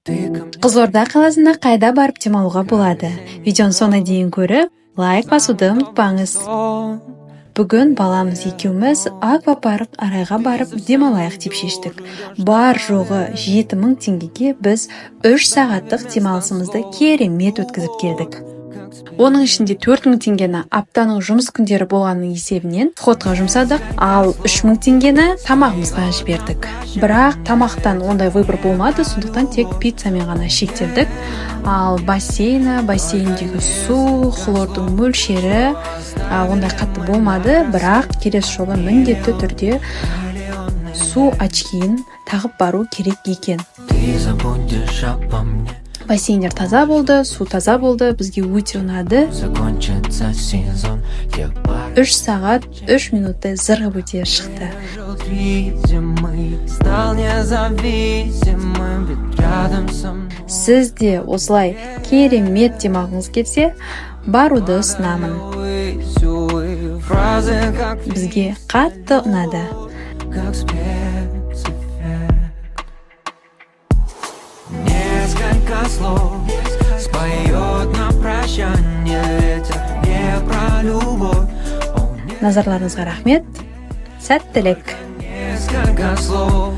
Қызылорда қаласында қайда барып демалуға болады? Видеоны соңына дейін көріп, лайк басуды ұмытпаңыз. Бүгін баламыз екеуміз аквапарк Арайға барып демалайық деп шештік. Бар жоғы 7000 теңгеге біз 3 сағаттық демалысымызды керемет өткізіп келдік. Оның ішінде 4000 теңгені аптаның жұмыс күндері болғанның есебінен входқа жұмсадық, ал 3000 теңгені тамағымызға жібердік. Бірақ тамақтан ондай выбор болмады, сондықтан тек пиццамен ғана шектелдік. Ал бассейндегі су, хлордың мөлшері ондай қатты болмады, бірақ келесі жолы міндетті түрде су очкиін тағып бару керек екен. Бассейндер таза болды, су таза болды, бізге өте ұнады. 3 сағат 3 минуттай зырғып өте шықты. Сіз де осылай керемет демалғыңыз келсе, баруды ұсынамын. Бізге қатты ұнады. Слов споет на прощание ветер, не про любовь. Назарларыңызға рахмет. Сәттілік. Несколько слов